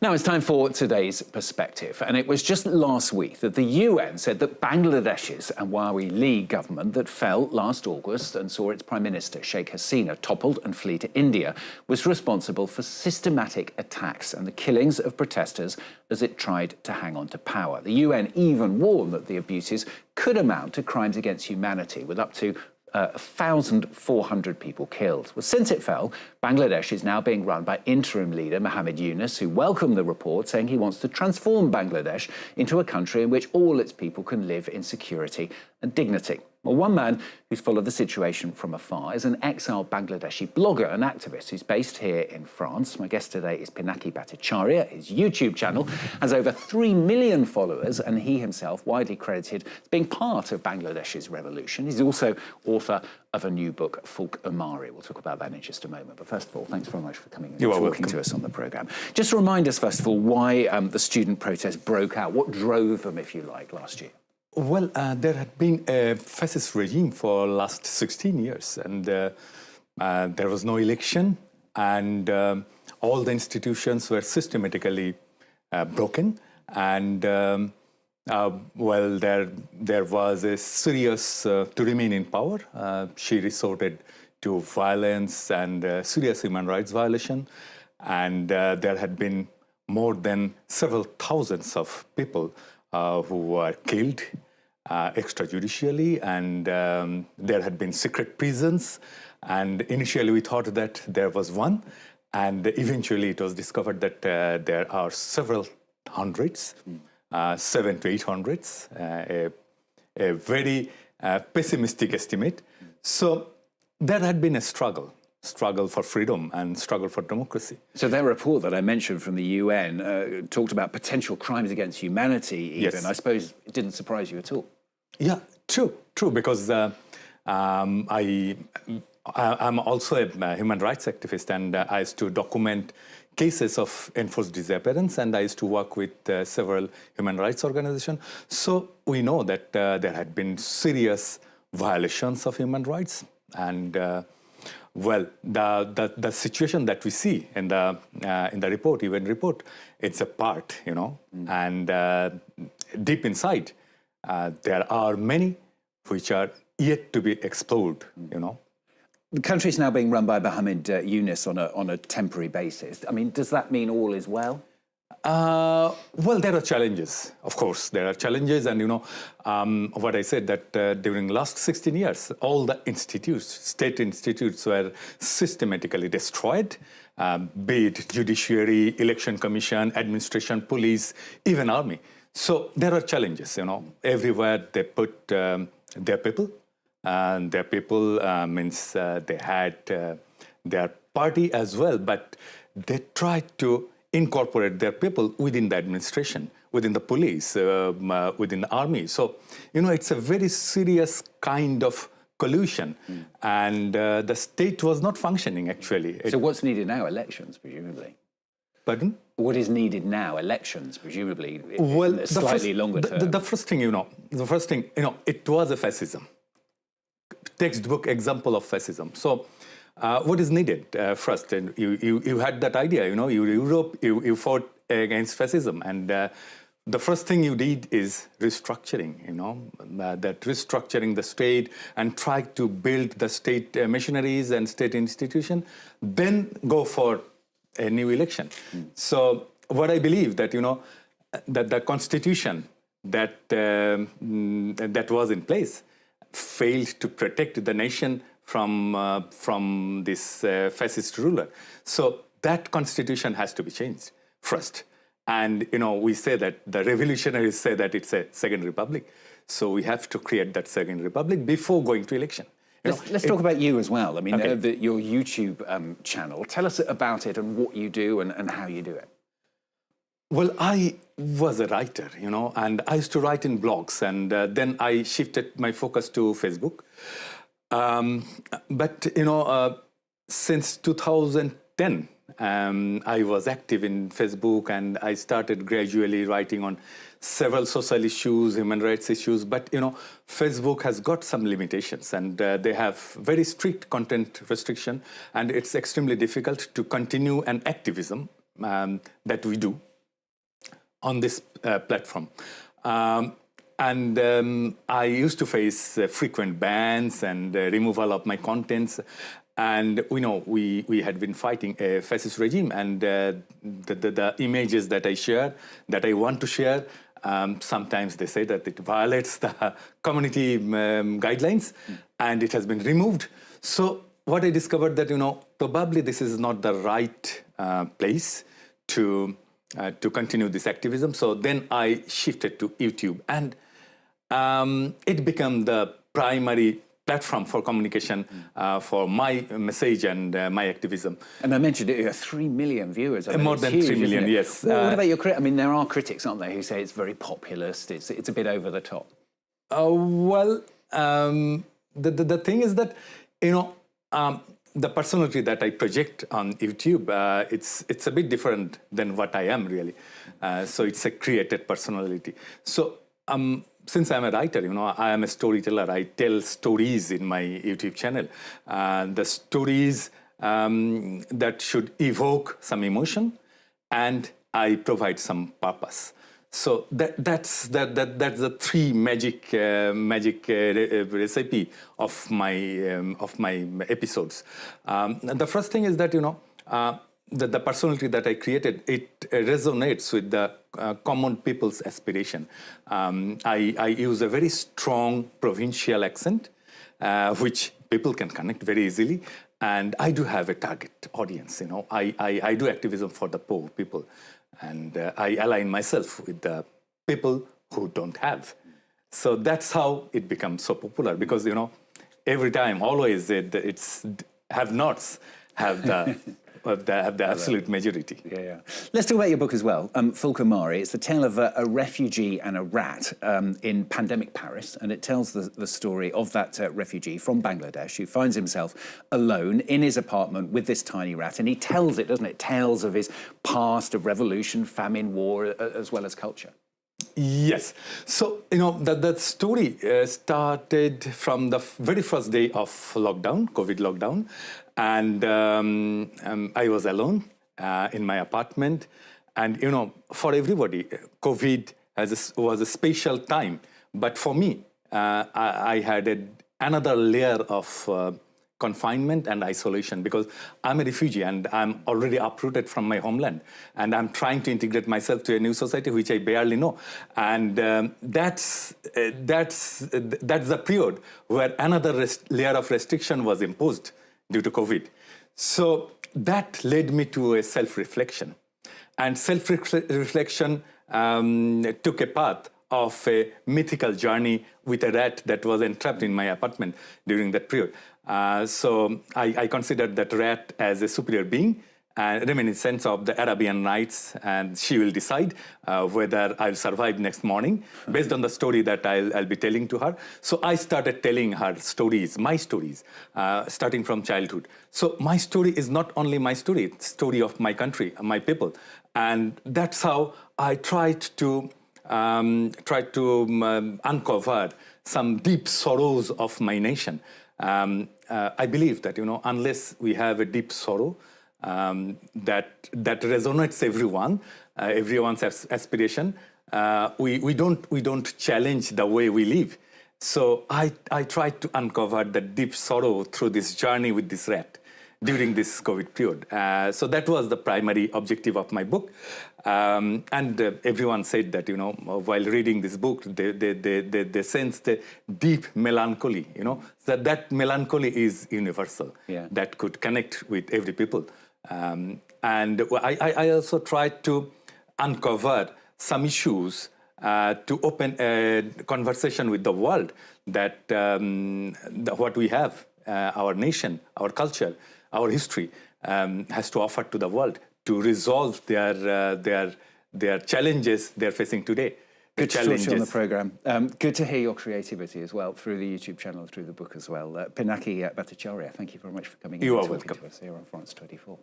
Now it's time for today's perspective, and it was just last week that the UN said that Bangladesh's Awami League government that fell last August and saw its Prime Minister Sheikh Hasina toppled and flee to India was responsible for systematic attacks and the killings of protesters as it tried to hang on to power. The UN even warned that the abuses could amount to crimes against humanity, with up to 1,400 people killed. Well, since it fell, Bangladesh is now being run by interim leader Mohammed Yunus, who welcomed the report, saying he wants to transform Bangladesh into a country in which all its people can live in security and dignity. Well, one man who's followed the situation from afar is an exiled Bangladeshi blogger and activist who's based here in France. My guest today is Pinaki. His YouTube channel has over 3 million followers, and he himself widely credited as being part of Bangladesh's revolution. He's also author of a new book, Folk Omari. We'll talk about that in just a moment. But first of all, thanks very much for coming and talking to us on the programme. Just remind us, first of all, why the student protest broke out. What drove them, if you like, last year? Well, there had been a fascist regime for the last 16 years, and there was no election, and all the institutions were systematically broken. And well, there was a serious to remain in power. She resorted to violence and serious human rights violation, and there had been more than several thousands of people who were killed extrajudicially, and there had been secret prisons. And initially we thought that there was one, and eventually it was discovered that there are several hundreds, 700 to 800, a very pessimistic estimate. So there had been a struggle for freedom and struggle for democracy. So that report that I mentioned from the UN talked about potential crimes against humanity even. Yes. I suppose it didn't surprise you at all. Yeah, true, because I'm also a human rights activist, and I used to document cases of enforced disappearance, and I used to work with several human rights organizations. So we know that there had been serious violations of human rights, and well, the situation that we see in the report, UN report, it's a part, and deep inside, there are many which are yet to be explored, The country is now being run by Mohammed Yunus on a temporary basis. I mean, does that mean all is well? Well, there are challenges, of course. There are challenges, and what I said, that during the last 16 years, all the institutes, state institutes, were systematically destroyed, be it judiciary, election commission, administration, police, even army. So there are challenges, Everywhere they put their people, and their people means they had their party as well, but they tried to incorporate their people within the administration, within the police, within the army. So, it's a very serious kind of collusion, and the state was not functioning, actually. So what's needed now? Elections, presumably? Pardon? What is needed now? Elections, presumably, well, in slightly longer term. The first thing, it was a fascism. Textbook example of fascism. So, what is needed first? And you had that idea, you fought against fascism, and the first thing you did is restructuring, that restructuring the state and try to build the state machineries and state institution, then go for a new election. So what I believe that, that the constitution that was in place failed to protect the nation from this fascist ruler. So that constitution has to be changed first. And, we say that the revolutionaries say that it's a second republic. So we have to create that second republic before going to election. Let's talk about you as well. I mean, Okay. Your YouTube channel. Tell us about it and what you do and how you do it. Well, I was a writer, and I used to write in blogs, and then I shifted my focus to Facebook. But, since 2010, I was active in Facebook, and I started gradually writing on several social issues, human rights issues. But, Facebook has got some limitations, and they have very strict content restriction, and it's extremely difficult to continue an activism that we do on this platform. I used to face frequent bans and removal of my contents. And we had been fighting a fascist regime, and the images that I share, that I want to share, sometimes they say that it violates the community guidelines, and it has been removed. So what I discovered that probably this is not the right place to continue this activism. So then I shifted to YouTube, and it became the primary platform for communication for my message and my activism. And I mentioned it, 3 million viewers. I mean, more than huge, 3 million, yes. Well, what about your critics? I mean, there are critics, aren't there, who say it's very populist, it's a bit over the top. The thing is that, the personality that I project on YouTube, it's a bit different than what I am really. So it's a created personality. So since I'm a writer, I am a storyteller. I tell stories in my YouTube channel. The stories that should evoke some emotion, and I provide some purpose. So that's the three magic recipe of my episodes. The first thing is that the personality that I created, it resonates with the common people's aspiration. I use a very strong provincial accent, which people can connect very easily. And I do have a target audience. I do activism for the poor people. And I align myself with the people who don't have. So that's how it becomes so popular, because, every time, always, it's have-nots have the absolute majority. Yeah. Let's talk about your book as well, Fulka Mari. It's the tale of a refugee and a rat in pandemic Paris, and it tells the story of that refugee from Bangladesh who finds himself alone in his apartment with this tiny rat, and he tells it, doesn't it? Tales of his past, of revolution, famine, war, as well as culture. Yes. So, that story started from the very first day of lockdown, COVID lockdown. And I was alone in my apartment. And, for everybody, COVID was a special time. But for me, I had another layer of confinement and isolation, because I'm a refugee and I'm already uprooted from my homeland, and I'm trying to integrate myself to a new society which I barely know. And that's the period where another layer of restriction was imposed due to COVID. So that led me to a self-reflection, and self-reflection took a path of a mythical journey with a rat that was entrapped in my apartment during that period. So I considered that rat as a superior being, reminiscent of the Arabian Nights, and she will decide whether I'll survive next morning based on the story that I'll be telling to her. So I started telling her stories, my stories, starting from childhood. So my story is not only my story, it's the story of my country, my people. And that's how I tried to uncover some deep sorrows of my nation. I believe that, unless we have a deep sorrow that resonates everyone's aspiration, we don't challenge the way we live. So I tried to uncover the deep sorrow through this journey with this rat during this COVID period. So that was the primary objective of my book. And everyone said that, while reading this book, they sensed the deep melancholy, that melancholy is universal, that could connect with every people. And I also tried to uncover some issues to open a conversation with the world that what we have, our nation, our culture, our history has to offer to the world to resolve their challenges they're facing today. Good to talk to you on the programme. Good to hear your creativity as well through the YouTube channel, through the book as well. Pinaki Bhattacharya, thank you very much for coming in and talking to us here on France 24.